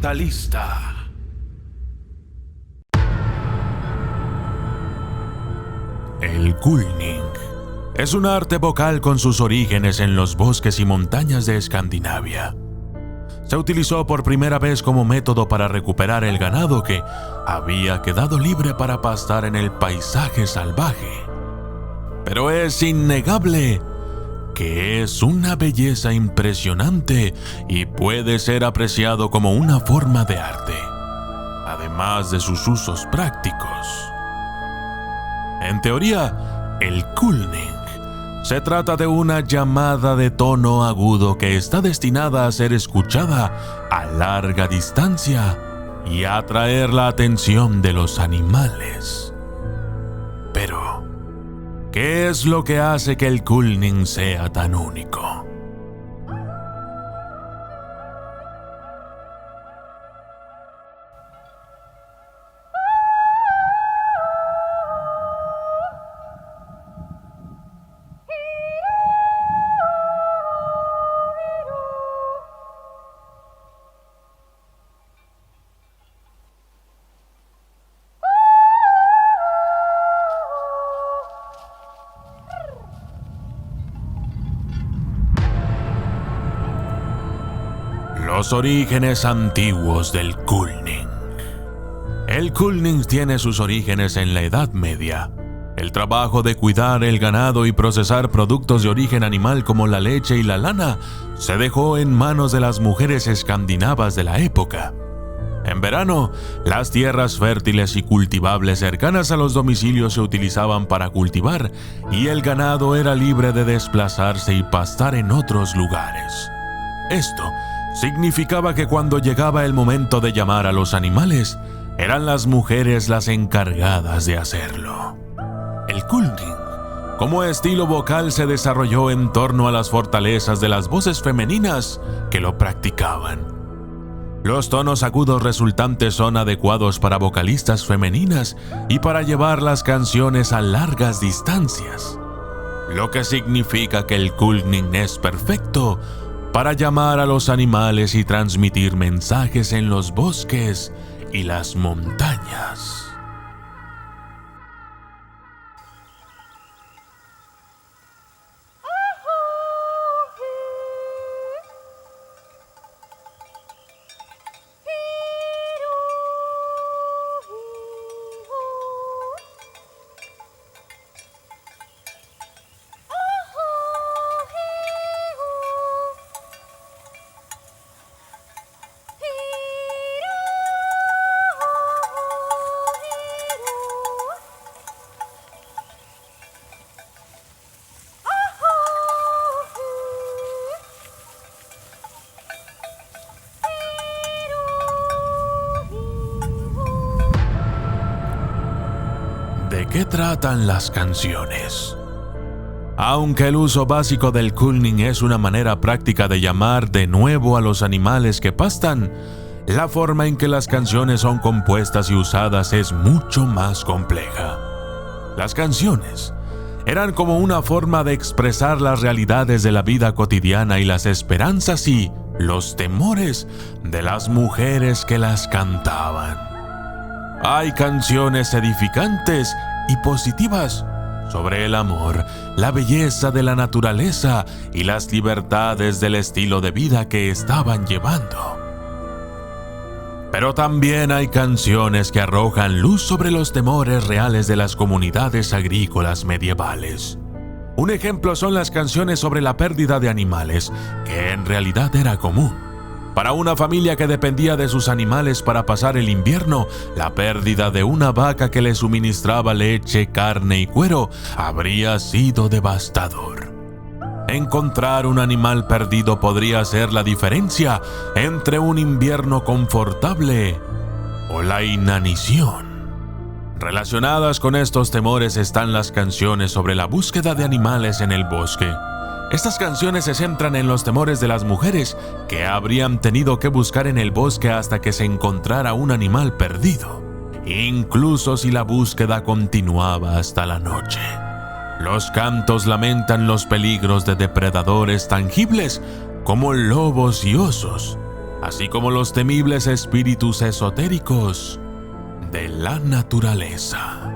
Mentalista. El kulning es un arte vocal con sus orígenes en los bosques y montañas de Escandinavia. Se utilizó por primera vez como método para recuperar el ganado que había quedado libre para pastar en el paisaje salvaje. Pero es innegable que es una belleza impresionante y puede ser apreciado como una forma de arte, además de sus usos prácticos. En teoría, el kulning se trata de una llamada de tono agudo que está destinada a ser escuchada a larga distancia y a atraer la atención de los animales. Pero, ¿qué es lo que hace que el kulning sea tan único? Los orígenes antiguos del kulning. El kulning tiene sus orígenes en la Edad Media. El trabajo de cuidar el ganado y procesar productos de origen animal como la leche y la lana se dejó en manos de las mujeres escandinavas de la época. En verano, las tierras fértiles y cultivables cercanas a los domicilios se utilizaban para cultivar y el ganado era libre de desplazarse y pastar en otros lugares. Esto significaba que cuando llegaba el momento de llamar a los animales, eran las mujeres las encargadas de hacerlo. El kulning, como estilo vocal, se desarrolló en torno a las fortalezas de las voces femeninas que lo practicaban. Los tonos agudos resultantes son adecuados para vocalistas femeninas y para llevar las canciones a largas distancias, lo que significa que el kulning es perfecto para llamar a los animales y transmitir mensajes en los bosques y las montañas. ¿De qué tratan las canciones? Aunque el uso básico del kulning es una manera práctica de llamar de nuevo a los animales que pastan, la forma en que las canciones son compuestas y usadas es mucho más compleja. Las canciones eran como una forma de expresar las realidades de la vida cotidiana y las esperanzas y los temores de las mujeres que las cantaban. Hay canciones edificantes y positivas sobre el amor, la belleza de la naturaleza y las libertades del estilo de vida que estaban llevando. Pero también hay canciones que arrojan luz sobre los temores reales de las comunidades agrícolas medievales. Un ejemplo son las canciones sobre la pérdida de animales, que en realidad era común. Para una familia que dependía de sus animales para pasar el invierno, la pérdida de una vaca que le suministraba leche, carne y cuero habría sido devastador. Encontrar un animal perdido podría ser la diferencia entre un invierno confortable o la inanición. Relacionadas con estos temores están las canciones sobre la búsqueda de animales en el bosque. Estas canciones se centran en los temores de las mujeres que habrían tenido que buscar en el bosque hasta que se encontrara un animal perdido, incluso si la búsqueda continuaba hasta la noche. Los cantos lamentan los peligros de depredadores tangibles como lobos y osos, así como los temibles espíritus esotéricos de la naturaleza.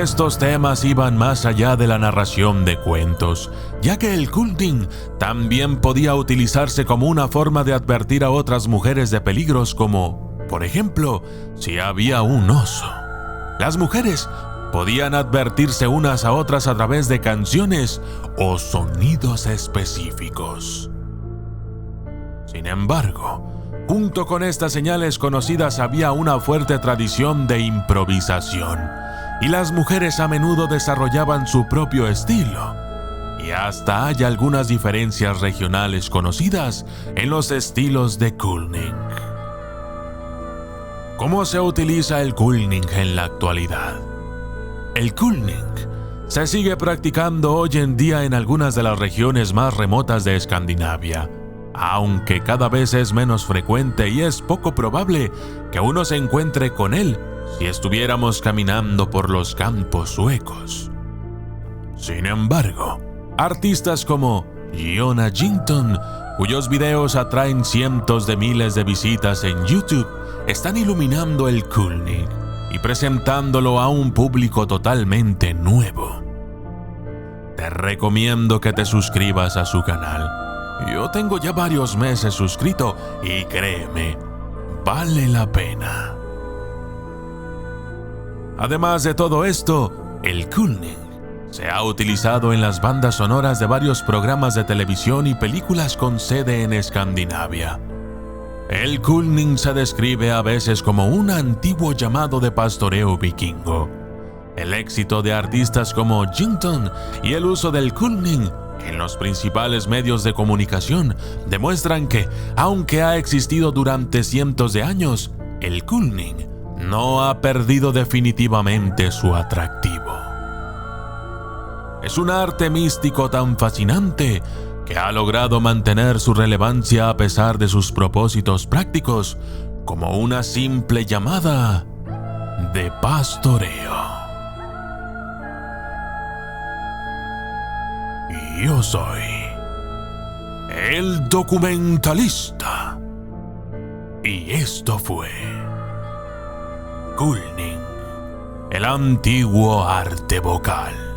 Estos temas iban más allá de la narración de cuentos, ya que el culting también podía utilizarse como una forma de advertir a otras mujeres de peligros como, por ejemplo, si había un oso. Las mujeres podían advertirse unas a otras a través de canciones o sonidos específicos. Sin embargo, junto con estas señales conocidas había una fuerte tradición de improvisación, y las mujeres a menudo desarrollaban su propio estilo. Y hasta hay algunas diferencias regionales conocidas en los estilos de culning. ¿Cómo se utiliza el culning en la actualidad? El culning se sigue practicando hoy en día en algunas de las regiones más remotas de Escandinavia, aunque cada vez es menos frecuente y es poco probable que uno se encuentre con él si estuviéramos caminando por los campos suecos. Sin embargo, artistas como Jonna Jinton, cuyos videos atraen cientos de miles de visitas en YouTube, están iluminando el culning y presentándolo a un público totalmente nuevo. Te recomiendo que te suscribas a su canal. Yo tengo ya varios meses suscrito y créeme, vale la pena. Además de todo esto, el culning se ha utilizado en las bandas sonoras de varios programas de televisión y películas con sede en Escandinavia. El culning se describe a veces como un antiguo llamado de pastoreo vikingo. El éxito de artistas como Jinton y el uso del culning en los principales medios de comunicación demuestran que, aunque ha existido durante cientos de años, el culning no ha perdido definitivamente su atractivo. Es un arte místico tan fascinante que ha logrado mantener su relevancia a pesar de sus propósitos prácticos, como una simple llamada de pastoreo. Yo soy el documentalista y esto fue culning, el antiguo arte vocal.